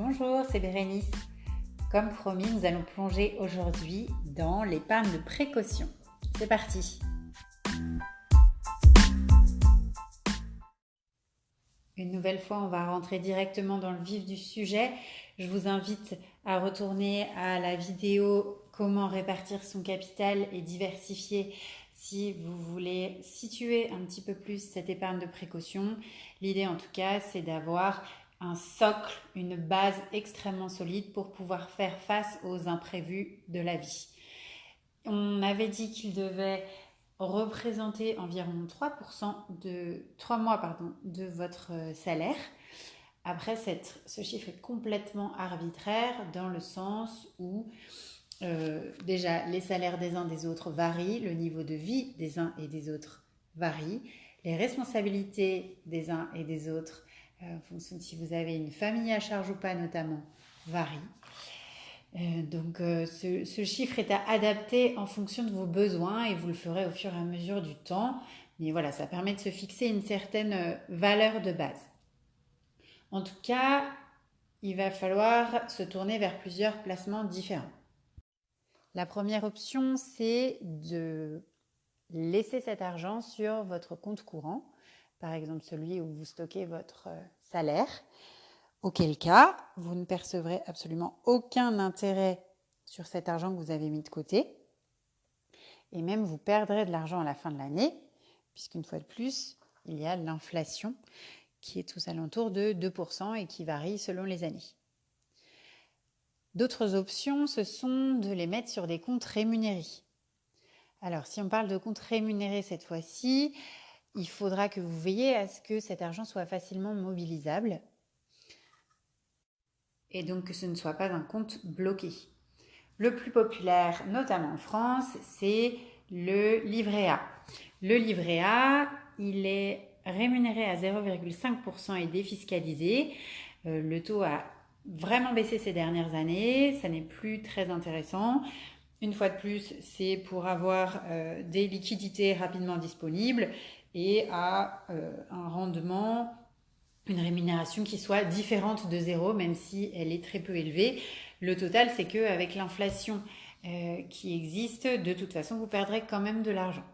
Bonjour, c'est Bérénice. Comme promis, nous allons plonger aujourd'hui dans l'épargne de précaution. C'est parti. Une nouvelle fois, on va rentrer directement dans le vif du sujet. Je vous invite à retourner à la vidéo Comment répartir son capital et diversifier si vous voulez situer un petit peu plus cette épargne de précaution. L'idée en tout cas, c'est d'avoir un socle, une base extrêmement solide pour pouvoir faire face aux imprévus de la vie. On avait dit qu'il devait représenter environ 3 mois de votre salaire. Après, ce chiffre est complètement arbitraire dans le sens où déjà les salaires des uns des autres varient, le niveau de vie des uns et des autres varie, les responsabilités des uns et des autres, en fonction de si vous avez une famille à charge ou pas notamment, varient. Ce chiffre est à adapter en fonction de vos besoins et vous le ferez au fur et à mesure du temps. Mais voilà, ça permet de se fixer une certaine valeur de base. En tout cas, il va falloir se tourner vers plusieurs placements différents. La première option, c'est de laisser cet argent sur votre compte courant, par exemple celui où vous stockez votre salaire. Auquel cas, vous ne percevrez absolument aucun intérêt sur cet argent que vous avez mis de côté. Et même, vous perdrez de l'argent à la fin de l'année, puisqu'une fois de plus, il y a l'inflation qui est aux alentours de 2% et qui varie selon les années. D'autres options, ce sont de les mettre sur des comptes rémunérés. Alors, si on parle de comptes rémunérés cette fois-ci, il faudra que vous veilliez à ce que cet argent soit facilement mobilisable et donc que ce ne soit pas un compte bloqué. Le plus populaire, notamment en France, c'est le livret A. Le livret A, il est rémunéré à 0,5% et défiscalisé. Le taux a vraiment baissé ces dernières années, ça n'est plus très intéressant. Une fois de plus, c'est pour avoir des liquidités rapidement disponibles et à un rendement, une rémunération qui soit différente de zéro, même si elle est très peu élevée. Le total, c'est qu'avec l'inflation qui existe, de toute façon, vous perdrez quand même de l'argent.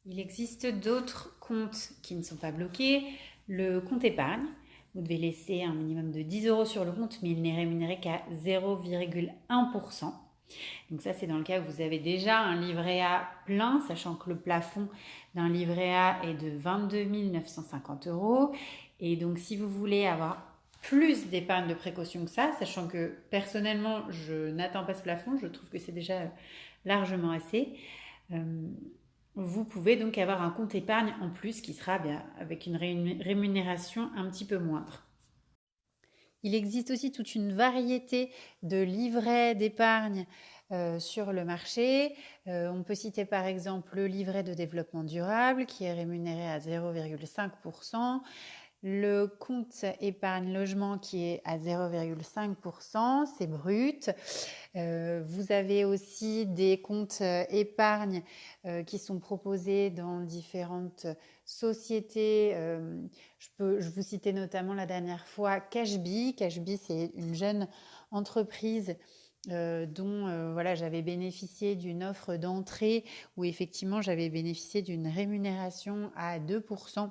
Il existe d'autres comptes qui ne sont pas bloqués. Le compte épargne, vous devez laisser un minimum de 10 euros sur le compte, mais il n'est rémunéré qu'à 0,1%. Donc ça, c'est dans le cas où vous avez déjà un livret A plein, sachant que le plafond d'un livret A est de 22 950 euros. Et donc, si vous voulez avoir plus d'épargne de précaution que ça, sachant que personnellement, je n'atteins pas ce plafond, je trouve que c'est déjà largement assez, vous pouvez donc avoir un compte épargne en plus qui sera bien avec une rémunération un petit peu moindre. Il existe aussi toute une variété de livrets d'épargne sur le marché. On peut citer par exemple le livret de développement durable qui est rémunéré à 0,5%. Le compte épargne logement qui est à 0,5%, c'est brut. Vous avez aussi des comptes épargne qui sont proposés dans différentes sociétés. Je vous citais notamment la dernière fois Cashbee. Cashbee, c'est une jeune entreprise dont j'avais bénéficié d'une offre d'entrée où effectivement j'avais bénéficié d'une rémunération à 2%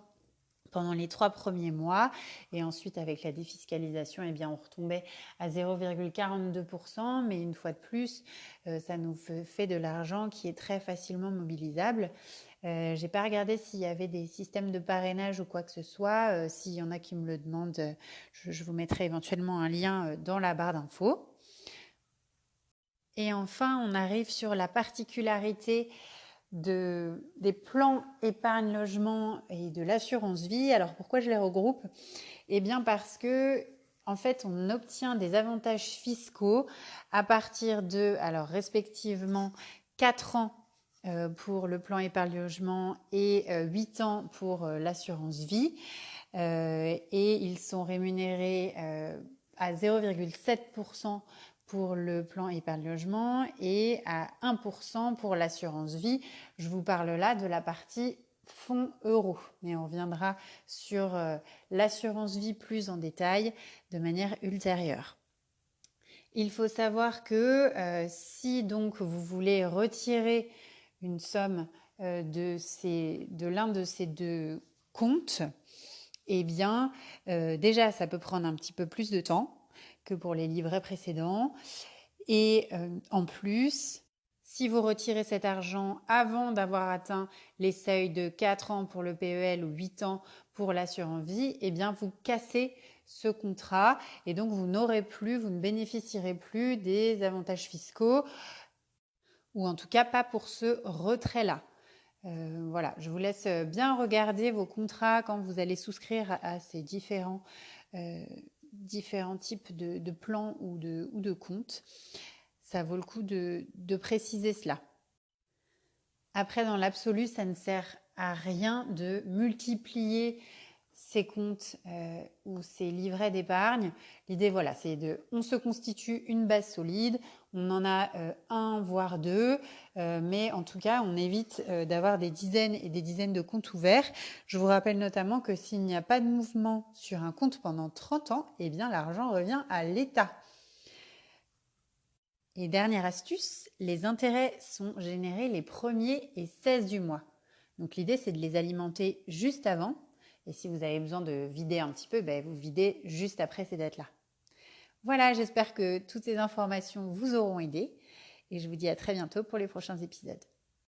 pendant les 3 premiers mois et ensuite avec la défiscalisation on retombait à 0,42%, mais une fois de plus ça nous fait de l'argent qui est très facilement mobilisable. J'ai pas regardé s'il y avait des systèmes de parrainage ou quoi que ce soit. S'il y en a qui me le demandent, je vous mettrai éventuellement un lien dans la barre d'infos. Et enfin, on arrive sur la particularité des plans épargne logement et de l'assurance vie. Alors pourquoi je les regroupe ? Eh bien parce que en fait on obtient des avantages fiscaux à partir de, alors respectivement 4 ans pour le plan épargne logement et 8 ans pour l'assurance vie, et ils sont rémunérés à 0,7% pour le plan épargne logement et à 1% pour l'assurance vie. Je vous parle là de la partie fonds euros. Mais on reviendra sur l'assurance vie plus en détail de manière ultérieure. Il faut savoir que si donc vous voulez retirer une somme de l'un de ces deux comptes, eh bien déjà ça peut prendre un petit peu plus de temps que pour les livrets précédents. Et en plus, si vous retirez cet argent avant d'avoir atteint les seuils de 4 ans pour le PEL ou 8 ans pour l'assurance vie, eh bien vous cassez ce contrat et donc vous ne bénéficierez plus des avantages fiscaux ou en tout cas pas pour ce retrait-là. Voilà, je vous laisse bien regarder vos contrats quand vous allez souscrire à ces différents types de plans ou de comptes. Ça vaut le coup de préciser cela. Après, dans l'absolu, ça ne sert à rien de multiplier ces comptes ou ces livrets d'épargne. L'idée, voilà, on se constitue une base solide, on en a un voire deux, mais en tout cas, on évite d'avoir des dizaines et des dizaines de comptes ouverts. Je vous rappelle notamment que s'il n'y a pas de mouvement sur un compte pendant 30 ans, eh bien l'argent revient à l'État. Et dernière astuce, les intérêts sont générés les 1er et 16 du mois. Donc l'idée, c'est de les alimenter juste avant. Et si vous avez besoin de vider un petit peu, vous videz juste après ces dates-là. Voilà, j'espère que toutes ces informations vous auront aidé. Et je vous dis à très bientôt pour les prochains épisodes.